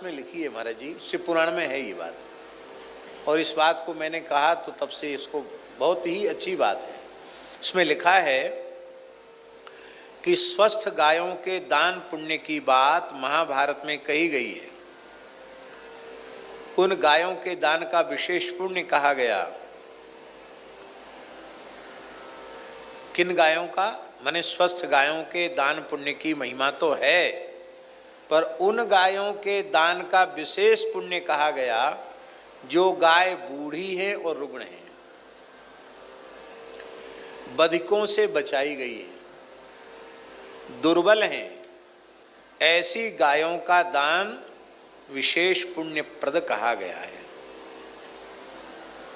में लिखी है महाराज जी, शिव पुराण में है ये बात। और इस बात को मैंने कहा तो तब से इसको बहुत ही अच्छी बात है। इसमें लिखा है कि स्वस्थ गायों के दान पुण्य की बात महाभारत में कही गई है। उन गायों के दान का विशेष पुण्य कहा गया। किन गायों का? माने स्वस्थ गायों के दान पुण्य की महिमा तो है, पर उन गायों के दान का विशेष पुण्य कहा गया जो गाय बूढ़ी है और रुग्ण है, बधिकों से बचाई गई है, दुर्बल हैं, ऐसी गायों का दान विशेष पुण्यप्रद कहा गया है।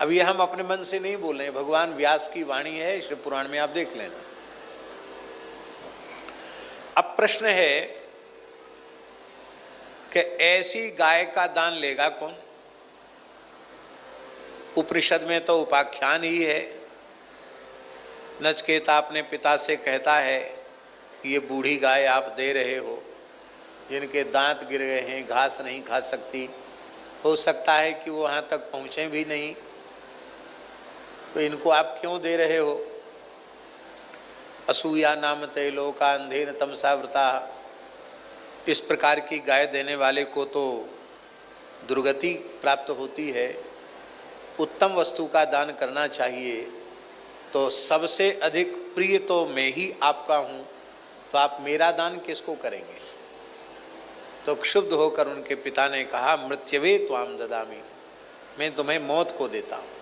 अब ये हम अपने मन से नहीं बोल रहे हैं, भगवान व्यास की वाणी है, शिव पुराण में आप देख लेना। अब प्रश्न है कि ऐसी गाय का दान लेगा कौन? उपनिषद में तो उपाख्यान ही है। नचिकेता अपने पिता से कहता है कि ये बूढ़ी गाय आप दे रहे हो, जिनके दांत गिर गए हैं, घास नहीं खा सकती, हो सकता है कि वो वहाँ तक पहुँचे भी नहीं, तो इनको आप क्यों दे रहे हो? असूया नाम ते लोका अंधेन तमसावृता। इस प्रकार की गाय देने वाले को तो दुर्गति प्राप्त होती है। उत्तम वस्तु का दान करना चाहिए। तो सबसे अधिक प्रिय तो मैं ही आपका हूँ, तो आप मेरा दान किसको करेंगे? तो क्षुब्ध होकर उनके पिता ने कहा, मृत्युवे त्वाम ददामि, मैं तुम्हें मौत को देता हूँ।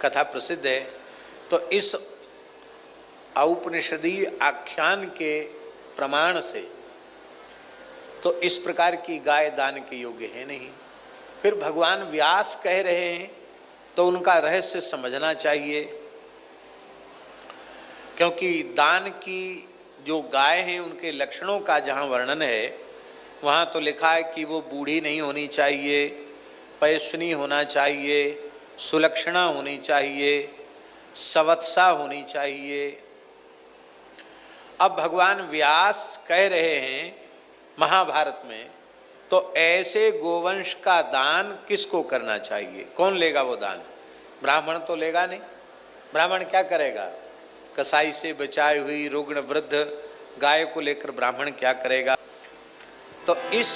कथा प्रसिद्ध है। तो इस औपनिषदीय आख्यान के प्रमाण से तो इस प्रकार की गाय दान के योग्य है नहीं। फिर भगवान व्यास कह रहे हैं तो उनका रहस्य समझना चाहिए, क्योंकि दान की जो गाय हैं उनके लक्षणों का जहाँ वर्णन है वहाँ तो लिखा है कि वो बूढ़ी नहीं होनी चाहिए, पैश्वनी होना चाहिए, सुलक्षणा होनी चाहिए, सवत्सा होनी चाहिए। अब भगवान व्यास कह रहे हैं महाभारत में, तो ऐसे गोवंश का दान किसको करना चाहिए? कौन लेगा वो दान? ब्राह्मण तो लेगा नहीं। ब्राह्मण क्या करेगा? कसाई से बचाई हुई रुग्ण वृद्ध गाय को लेकर ब्राह्मण क्या करेगा? तो इस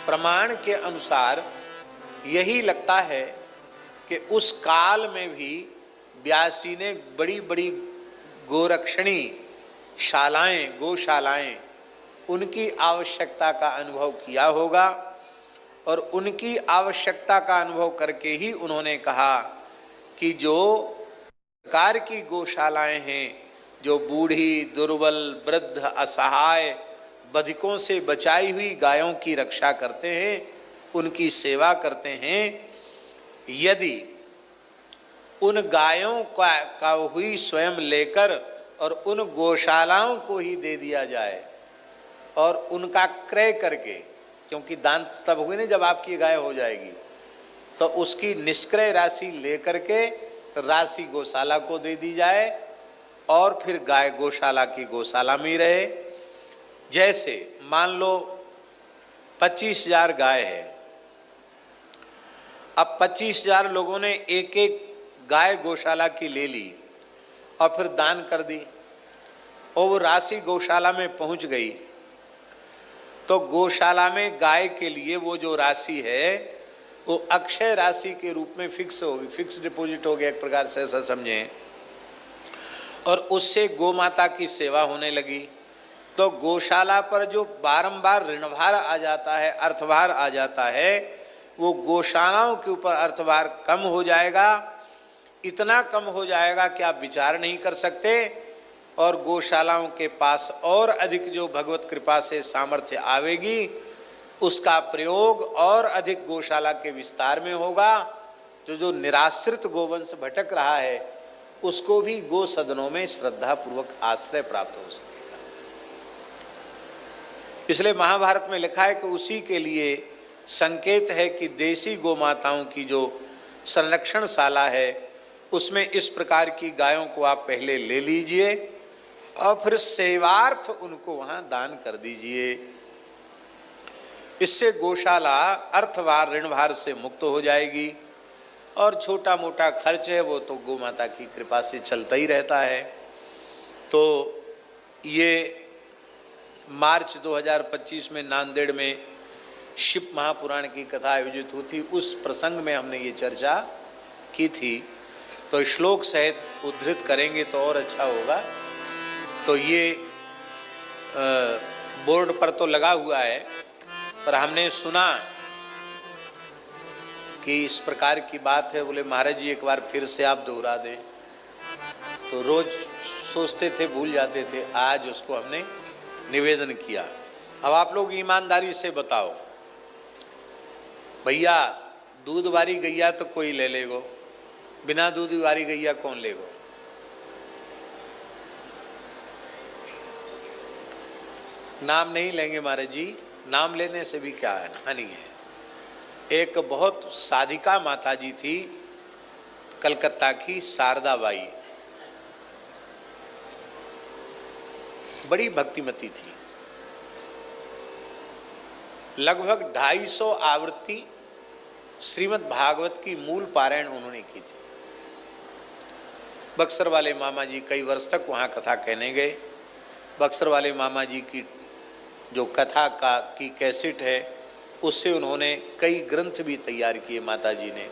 प्रमाण के अनुसार यही लगता है कि उस काल में भी व्यासी ने बड़ी बड़ी गोरक्षणी शालाएं, गौशालाएं, उनकी आवश्यकता का अनुभव किया होगा और उनकी आवश्यकता का अनुभव करके ही उन्होंने कहा कि जो प्रकार की गौशालाएं हैं, जो बूढ़ी, दुर्बल, वृद्ध, असहाय, बधिकों से बचाई हुई गायों की रक्षा करते हैं, उनकी सेवा करते हैं, यदि उन गायों का हुई स्वयं लेकर और उन गौशालाओं को ही दे दिया जाए और उनका क्रय करके, क्योंकि दान तब हुई नहीं जब आपकी गाय हो जाएगी, तो उसकी निष्क्रय राशि लेकर के राशि गौशाला को दे दी जाए और फिर गाय गौशाला की गौशाला में रहे। जैसे मान लो 25,000 गाय है, अब 25,000 लोगों ने एक एक गाय गौशाला की ले ली और फिर दान कर दी और वो राशि गौशाला में पहुंच गई, तो गौशाला में गाय के लिए वो जो राशि है वो अक्षय राशि के रूप में फिक्स होगी, फिक्स डिपॉजिट हो गया एक प्रकार से, ऐसा समझें। और उससे गौ माता की सेवा होने लगी। तो गौशाला पर जो बारंबार ऋणभार आ जाता है, अर्थभार आ जाता है, वो गौशालाओं के ऊपर अर्थभार कम हो जाएगा। इतना कम हो जाएगा कि आप विचार नहीं कर सकते। और गौशालाओं के पास और अधिक जो भगवत कृपा से सामर्थ्य आवेगी, उसका प्रयोग और अधिक गौशाला के विस्तार में होगा। तो जो निराश्रित गोवंश भटक रहा है उसको भी गो सदनों में श्रद्धा पूर्वक आश्रय प्राप्त हो सकेगा। इसलिए महाभारत में लिखा है कि उसी के लिए संकेत है कि देसी गौ माताओं की जो संरक्षणशाला है उसमें इस प्रकार की गायों को आप पहले ले लीजिए और फिर सेवार्थ उनको वहाँ दान कर दीजिए। इससे गौशाला अर्थभार ऋणभार से मुक्त हो जाएगी और छोटा मोटा खर्च है वो तो गौ माता की कृपा से चलता ही रहता है। तो ये मार्च 2025 में नांदेड़ में शिव महापुराण की कथा आयोजित हुई थी, उस प्रसंग में हमने ये चर्चा की थी। तो श्लोक सहित उद्धृत करेंगे तो और अच्छा होगा। तो ये बोर्ड पर तो लगा हुआ है, पर हमने सुना कि इस प्रकार की बात है। बोले महाराज जी एक बार फिर से आप दोहरा दें। तो रोज सोचते थे, भूल जाते थे, आज उसको हमने निवेदन किया। अब आप लोग ईमानदारी से बताओ भैया, दूध वाली गैया तो कोई ले लेगो, बिना दूध वाली गैया कौन लेगो? नाम नहीं लेंगे महाराज जी, नाम लेने से भी क्या है, हानि है। एक बहुत साधिका माता जी थी कलकत्ता की, शारदा बाई, बड़ी भक्तिमती थी। लगभग 250 आवृत्ति श्रीमद् भागवत की मूल पारायण उन्होंने की थी। बक्सर वाले मामा जी कई वर्ष तक वहाँ कथा कहने गए। बक्सर वाले मामा जी की जो कथा की कैसेट है, उससे उन्होंने कई ग्रंथ भी तैयार किए माता जी ने।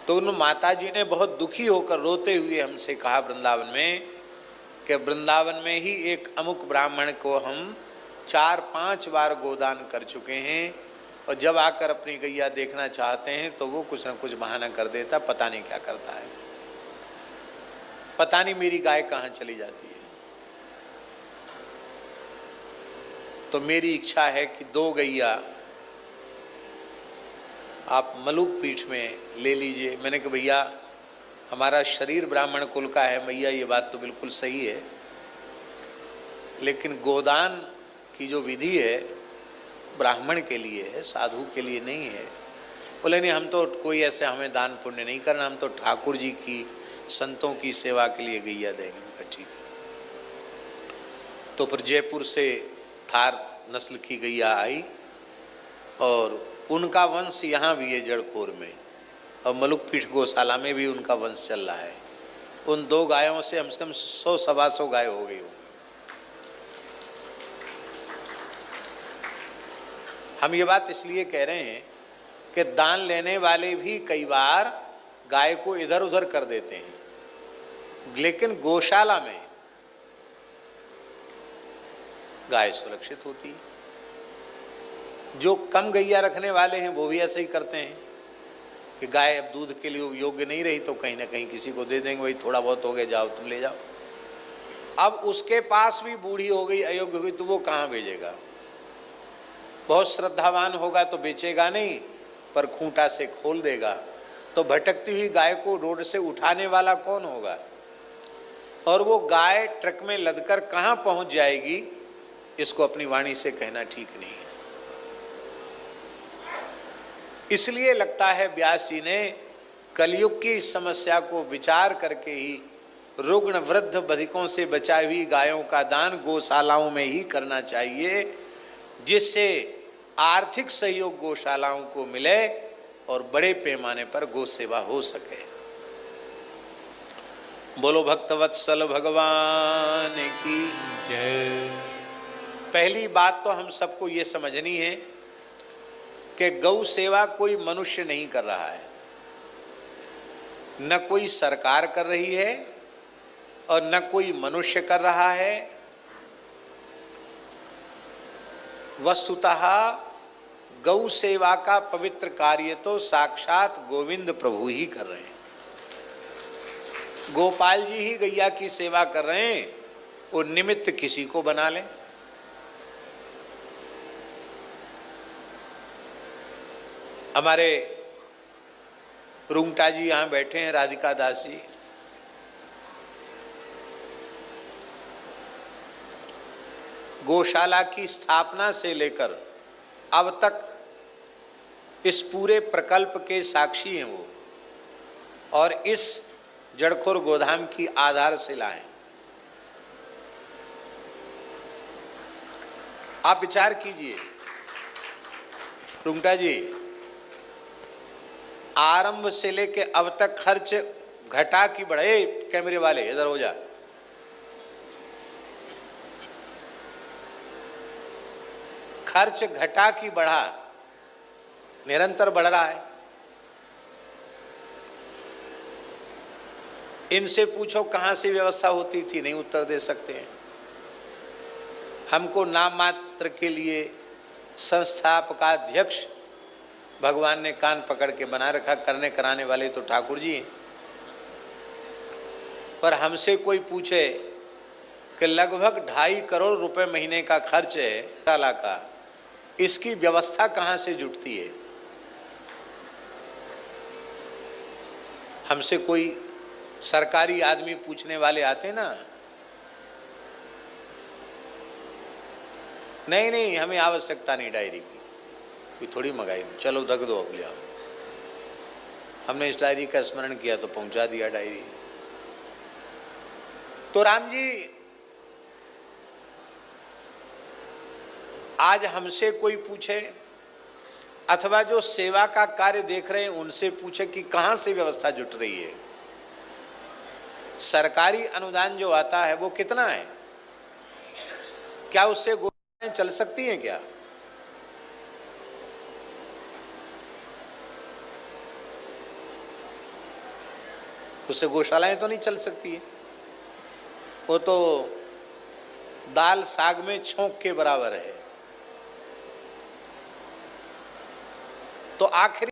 तो उन माता जी ने बहुत दुखी होकर रोते हुए हमसे कहा वृंदावन में कि वृंदावन में ही एक अमुक ब्राह्मण को हम 4-5 बार गोदान कर चुके हैं, और जब आकर अपनी गैया देखना चाहते हैं तो वो कुछ न कुछ बहाना कर देता, पता नहीं क्या करता है, पता नहीं मेरी गाय कहाँ चली जाती है। तो मेरी इच्छा है कि 2 गैया आप मलुक पीठ में ले लीजिए। मैंने कहा भैया हमारा शरीर ब्राह्मण कुल का है, भैया ये बात तो बिल्कुल सही है, लेकिन गोदान की जो विधि है ब्राह्मण के लिए है, साधु के लिए नहीं है। बोले नहीं, हम तो कोई ऐसे हमें दान पुण्य नहीं करना, हम तो ठाकुर जी की संतों की सेवा के लिए गैया देंगे। ठीक। तो फिर जयपुर से थार नस्ल की गैया आई और उनका वंश यहाँ भी है जड़खोर में, और मलुक पीठ गौशाला में भी उनका वंश चल रहा है। उन 2 गायों से कम से कम 100-125 गाय हो गई। हम ये बात इसलिए कह रहे हैं कि दान लेने वाले भी कई बार गाय को इधर उधर कर देते हैं, लेकिन गौशाला में गाय सुरक्षित होती है। जो कम गैया रखने वाले हैं वो भी ऐसे ही करते हैं कि गाय अब दूध के लिए योग्य नहीं रही तो कहीं ना कहीं किसी को दे देंगे, भाई थोड़ा बहुत हो गया, जाओ तुम ले जाओ। अब उसके पास भी बूढ़ी हो गई, अयोग्य हो गई, तो वो कहाँ भेजेगा? बहुत श्रद्धावान होगा तो बेचेगा नहीं, पर खूंटा से खोल देगा। तो भटकती हुई गाय को रोड से उठाने वाला कौन होगा? और वो गाय ट्रक में लदकर कहाँ पहुंच जाएगी, इसको अपनी वाणी से कहना ठीक नहीं है। इसलिए लगता है व्यास जी ने कलयुग की इस समस्या को विचार करके ही रुग्ण वृद्ध बधिकों से बचाई हुई गायों का दान गौशालाओं में ही करना चाहिए, जिससे आर्थिक सहयोग गौशालाओं को मिले और बड़े पैमाने पर गौ सेवा हो सके। बोलो भक्तवत्सल भगवान की जय। पहली बात तो हम सबको ये समझनी है कि गौ सेवा कोई मनुष्य नहीं कर रहा है, न कोई सरकार कर रही है और न कोई मनुष्य कर रहा है। वस्तुतः गौ सेवा का पवित्र कार्य तो साक्षात गोविंद प्रभु ही कर रहे हैं। गोपाल जी ही गैया की सेवा कर रहे हैं, वो निमित्त किसी को बना लें। हमारे रुंगटा जी यहाँ बैठे हैं, राधिका दास जी, गौशाला की स्थापना से लेकर अब तक इस पूरे प्रकल्प के साक्षी हैं वो, और इस जड़खोर गोधाम की आधारशिला हैं। आप विचार कीजिए, रुंगटा जी, आरंभ से लेके अब तक खर्च घटा कि बढ़े? कैमरे वाले इधर हो जा। खर्च घटा कि बढ़ा? निरंतर बढ़ रहा है। इनसे पूछो कहां से व्यवस्था होती थी, नहीं उत्तर दे सकते हैं। हमको नाम मात्र के लिए संस्थापकाध्यक्ष भगवान ने कान पकड़ के बना रखा, करने कराने वाले तो ठाकुर जी हैं। पर हमसे कोई पूछे कि लगभग 2.5 करोड़ रुपए महीने का खर्च है शाला का, इसकी व्यवस्था कहां से जुटती है? हमसे कोई सरकारी आदमी पूछने वाले आते ना, नहीं नहीं हमें आवश्यकता नहीं डायरी की, कोई थोड़ी मंगाई, चलो रख दो अब ले आओ। हमने इस डायरी का स्मरण किया तो पहुंचा दिया डायरी। तो राम जी, आज हमसे कोई पूछे अथवा जो सेवा का कार्य देख रहे हैं उनसे पूछे कि कहां से व्यवस्था जुट रही है, सरकारी अनुदान जो आता है वो कितना है, क्या उससे गौशालाएं चल सकती हैं क्या? उससे गौशालाएं तो नहीं चल सकती है, वो तो दाल साग में छोंक के बराबर है। तो आखिरी